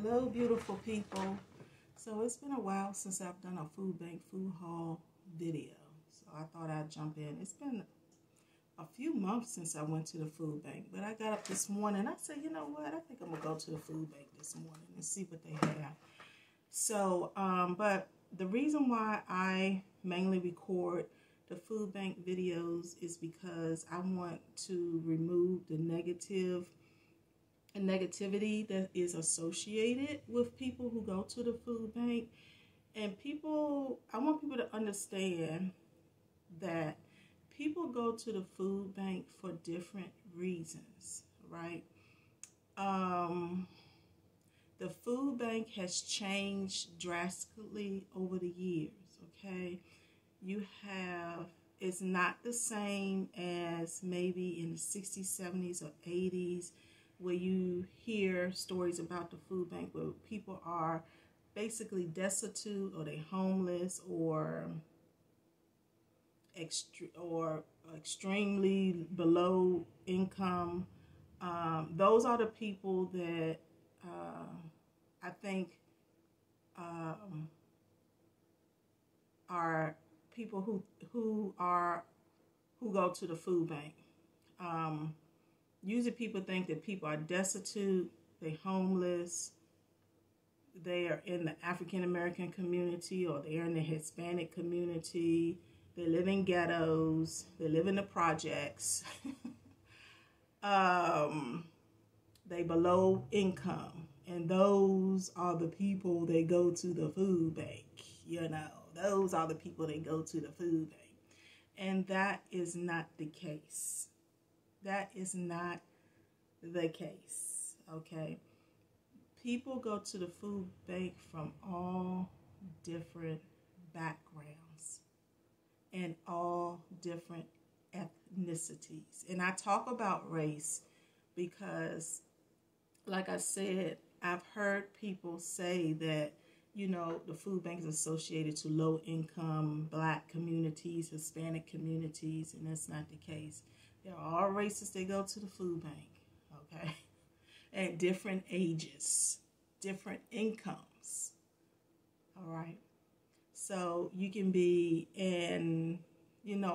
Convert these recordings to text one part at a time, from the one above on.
Hello, beautiful people. So it's been a while since I've done a food bank food haul video. So I thought I'd jump in. It's been a few months since I went to the food bank, but I got up this morning. I said, you know what? I think I'm gonna go to the food bank this morning and see what they have. So, but the reason why I mainly record the food bank videos is because I want to remove the negativity that is associated with people who go to the food bank. And I want people to understand that people go to the food bank for different reasons, right? The food bank has changed drastically over the years, okay? It's not the same as maybe in the 60s, 70s, or 80s, where you hear stories about the food bank where people are basically destitute, or they homeless, or extremely below income. Those are the people that I think are people who go to the food bank. Usually people think that people are destitute, they're homeless, they are in the African American community, or they're in the Hispanic community, they live in ghettos, they live in the projects, they below income, and those are the people that go to the food bank. Those are the people that go to the food bank. And that is not the case. That is not the case, okay? People go to the food bank from all different backgrounds and all different ethnicities. And I talk about race because, like I said, I've heard people say that, the food bank is associated to low-income Black communities, Hispanic communities, and that's not the case. There are all races that go to the food bank, okay? At different ages, different incomes, all right? So you can be in,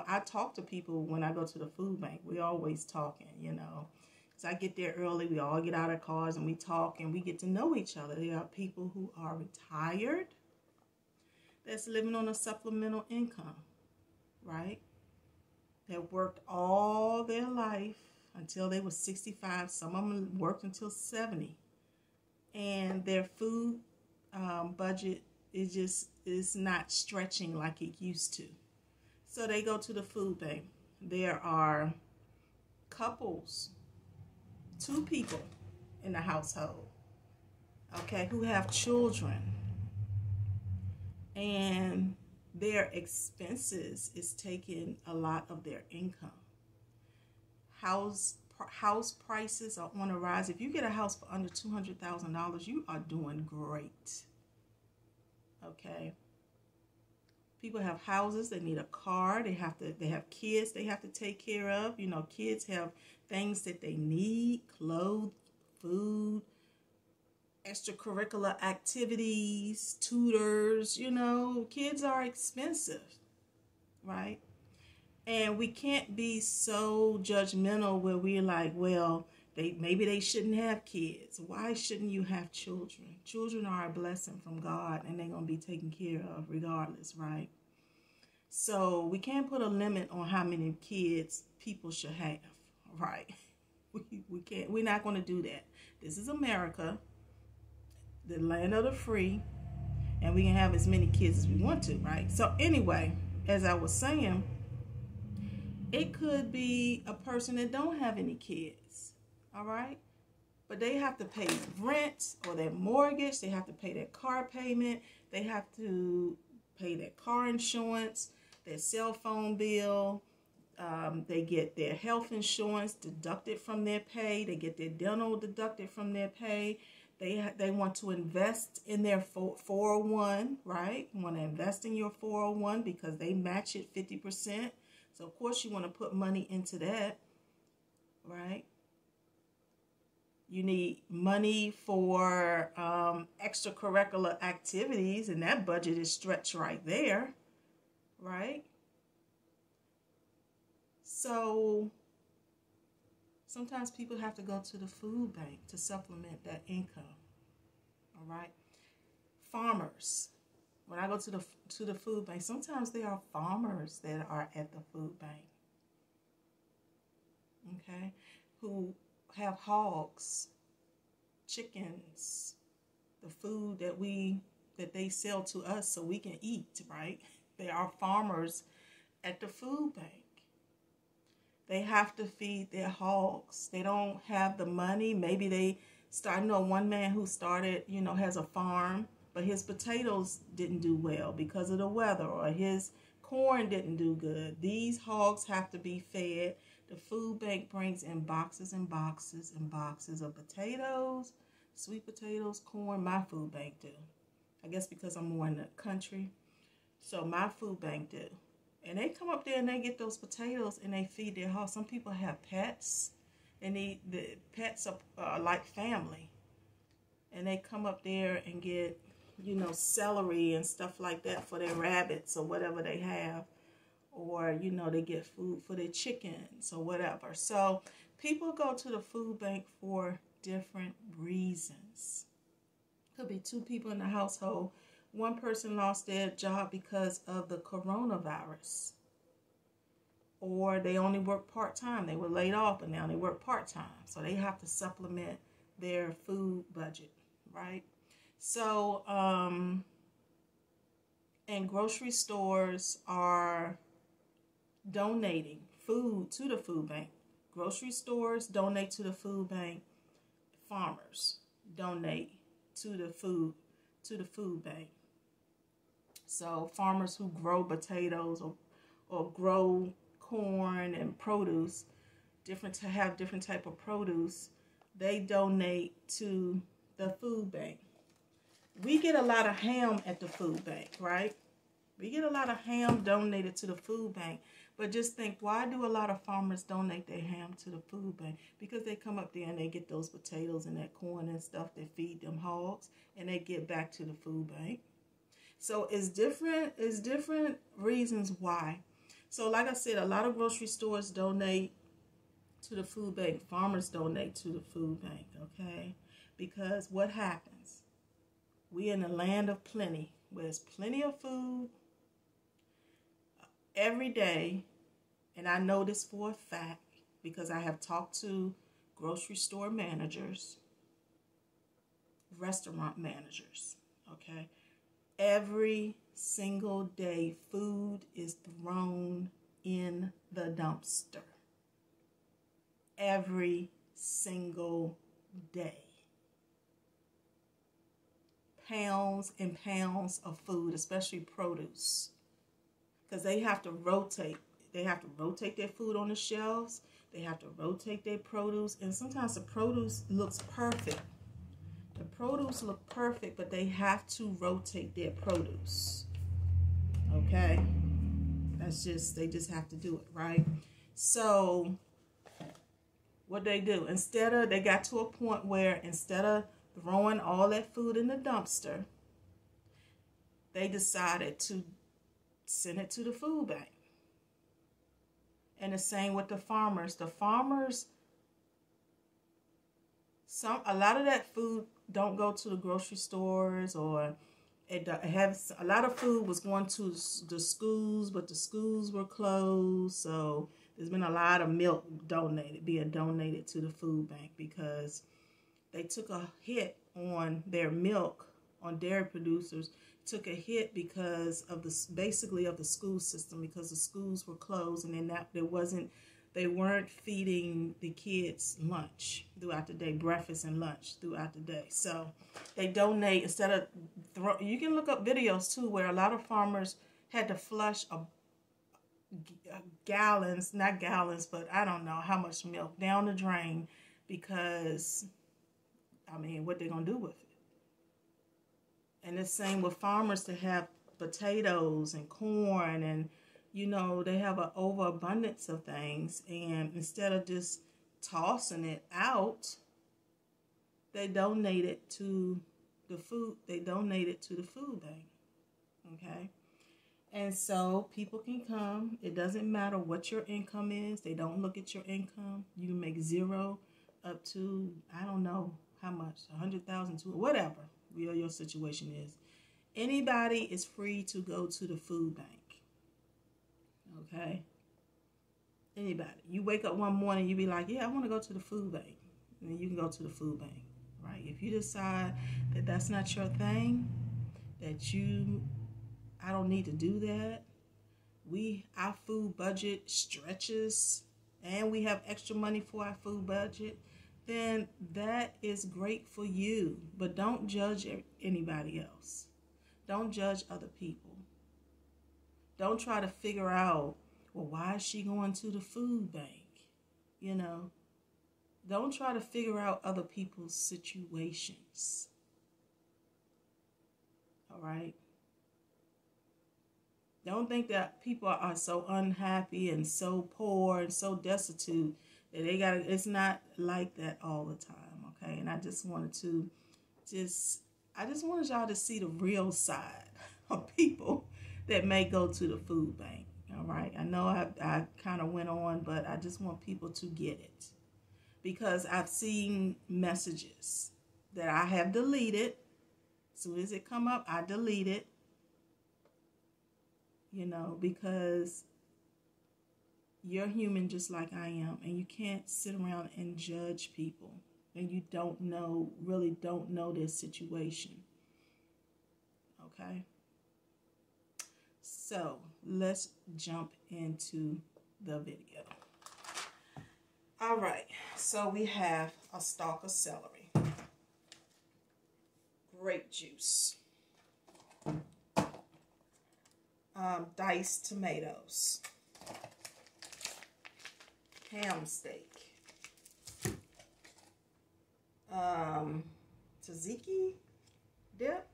I talk to people when I go to the food bank. We're always talking, because I get there early. We all get out of cars and we talk and we get to know each other. There are people who are retired that's living on a supplemental income, right? That worked all their life until they were 65. Some of them worked until 70. And their food budget is not stretching like it used to. So they go to the food bank. There are couples, 2 people in the household, okay, who have children. And their expenses is taking a lot of their income. House prices are on a rise. If you get a house for under $200,000, you are doing great. Okay. People have houses. They need a car. They have kids they have to take care of. Kids have things that they need: clothes, food, extracurricular activities, tutors. Kids are expensive, right? And we can't be so judgmental where we're like, well, maybe they shouldn't have kids. Why shouldn't you have children? Children are a blessing from God, and they're going to be taken care of regardless, right? So we can't put a limit on how many kids people should have, right? We can't. We're not going to do that. This is America, the land of the free, and we can have as many kids as we want to, right? So anyway, as I was saying, it could be a person that don't have any kids, all right? But they have to pay rent or their mortgage. They have to pay their car payment. They have to pay their car insurance, their cell phone bill. They get their health insurance deducted from their pay. They get their dental deducted from their pay. They want to invest in their 401, right? You want to invest in your 401 because they match it 50%. So, of course, you want to put money into that, right? You need money for extracurricular activities, and that budget is stretched right there, right? So sometimes people have to go to the food bank to supplement that income, all right? Farmers. When I go to the food bank, sometimes there are farmers that are at the food bank, okay, who have hogs, chickens, the food that they sell to us so we can eat, right? There are farmers at the food bank. They have to feed their hogs. They don't have the money. Maybe they start. I know one man who started, has a farm, but his potatoes didn't do well because of the weather, or his corn didn't do good. These hogs have to be fed. The food bank brings in boxes and boxes and boxes of potatoes, sweet potatoes, corn. My food bank do. I guess because I'm more in the country. So my food bank do. And they come up there and they get those potatoes and they feed their hogs. Some people have pets, and the pets are like family. And they come up there and get, celery and stuff like that for their rabbits or whatever they have. Or, they get food for their chickens or whatever. So people go to the food bank for different reasons. Could be two people in the household. One person lost their job because of the coronavirus. Or they only work part-time. They were laid off, but now they work part-time. So they have to supplement their food budget, right? So, and grocery stores are donating food to the food bank. Grocery stores donate to the food bank. Farmers donate to the food bank. So farmers who grow potatoes or grow corn and produce, different type of produce, they donate to the food bank. We get a lot of ham at the food bank, right? We get a lot of ham donated to the food bank. But just think, why do a lot of farmers donate their ham to the food bank? Because they come up there and they get those potatoes and that corn and stuff that feed them hogs, and they get back to the food bank. So it's different reasons why. So like I said, a lot of grocery stores donate to the food bank. Farmers donate to the food bank, okay? Because what happens? We in a land of plenty, where there's plenty of food every day. And I know this for a fact because I have talked to grocery store managers, restaurant managers, okay? Every single day, food is thrown in the dumpster. Every single day. Pounds and pounds of food, especially produce. Because they have to rotate. They have to rotate their food on the shelves. They have to rotate their produce. And sometimes the produce looks perfect. The produce look perfect, but they have to rotate their produce. Okay? They just have to do it, right? So, what they do, they got to a point where instead of throwing all that food in the dumpster, they decided to send it to the food bank. And the same with the farmers. The farmers, a lot of that food don't go to the grocery stores, or a lot of food was going to the schools, but the schools were closed. So there's been a lot of milk being donated to the food bank because they took a hit on their milk, on dairy producers, took a hit because of the school system, because the schools were closed, and then they weren't feeding the kids lunch throughout the day, breakfast and lunch throughout the day. So they donate instead of you can look up videos too where a lot of farmers had to flush not gallons, but I don't know how much milk down the drain because, what they gonna do with it? And the same with farmers to have potatoes and corn and, they have an overabundance of things. And instead of just tossing it out, they donate it to the food. They donate it to the food bank. Okay. And so people can come. It doesn't matter what your income is. They don't look at your income. You can make zero up to, I don't know how much, 100,000 to whatever your situation is. Anybody is free to go to the food bank. Okay? Anybody. You wake up one morning, you be like, yeah, I want to go to the food bank. And then you can go to the food bank. Right? If you decide that that's not your thing, that I don't need to do that. Our food budget stretches and we have extra money for our food budget, then that is great for you. But don't judge anybody else. Don't judge other people. Don't try to figure out, well, why is she going to the food bank? You know, don't try to figure out other people's situations. All right? Don't think that people are so unhappy and so poor and so destitute that it's not like that all the time, okay? And I just wanted y'all to see the real side of people that may go to the food bank, all right? I know I kind of went on, but I just want people to get it. Because I've seen messages that I have deleted. As soon as it come up, I delete it. You know, because you're human just like I am. And you can't sit around and judge people. And you really don't know their situation. Okay? So, let's jump into the video. All right. So, we have a stalk of celery. Grape juice. Diced tomatoes, ham steak, tzatziki dip,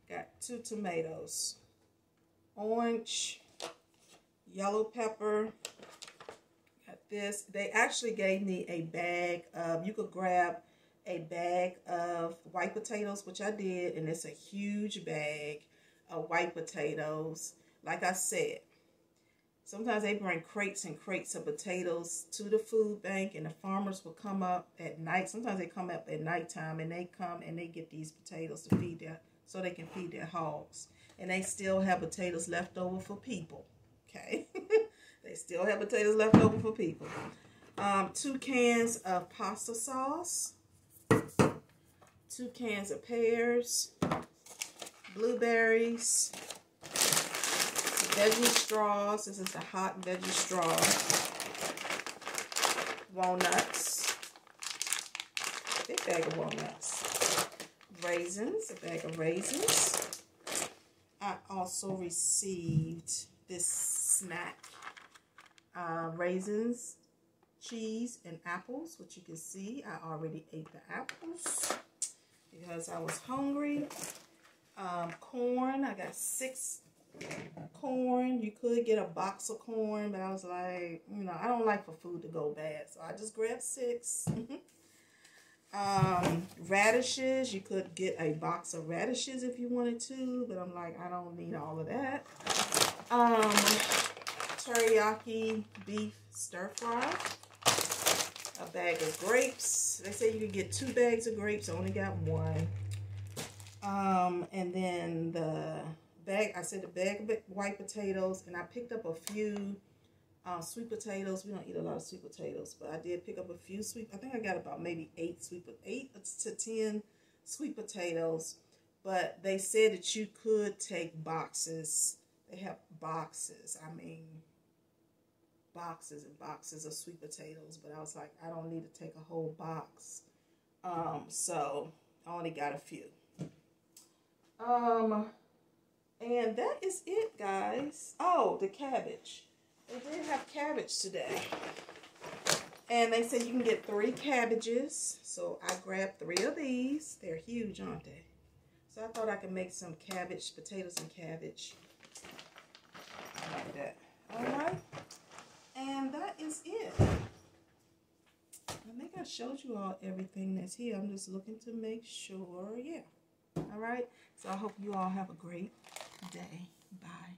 got 2 tomatoes, orange, yellow pepper, got this. They actually gave me a bag of, you could grab a bag of white potatoes, which I did, and it's a huge bag of white potatoes. Like I said, sometimes they bring crates and crates of potatoes to the food bank, and the farmers will come up at night. Sometimes they come up at nighttime, and they come and they get these potatoes to so they can feed their hogs. And they still have potatoes left over for people. Okay, they still have potatoes left over for people. 2 cans of pasta sauce, 2 cans of pears, blueberries, veggie straws. This is the hot veggie straw. Walnuts. A big bag of walnuts. Raisins. A bag of raisins. I also received this snack. Raisins, cheese, and apples, which you can see. I already ate the apples because I was hungry. Corn. I got 6 corn. You could get a box of corn, but I was like, you know, I don't like for food to go bad, so I just grabbed 6. Radishes. You could get a box of radishes if you wanted to, but I'm like, I don't need all of that. Teriyaki beef stir fry. A bag of grapes. They say you can get 2 bags of grapes. I only got 1. And then the bag of white potatoes, and I picked up a few sweet potatoes. We don't eat a lot of sweet potatoes, but I did pick up a few I think I got about maybe 8 to 10 sweet potatoes, but they said that you could take boxes. They have boxes. I mean, boxes and boxes of sweet potatoes, but I was like, I don't need to take a whole box. So I only got a few. And that is it, guys. Oh, the cabbage. They did have cabbage today. And they said you can get 3 cabbages. So I grabbed 3 of these. They're huge, aren't they? So I thought I could make some cabbage, potatoes and cabbage. Like that. Alright. And that is it. I think I showed you all everything that's here. I'm just looking to make sure. Yeah. All right. So I hope you all have a great day. Bye.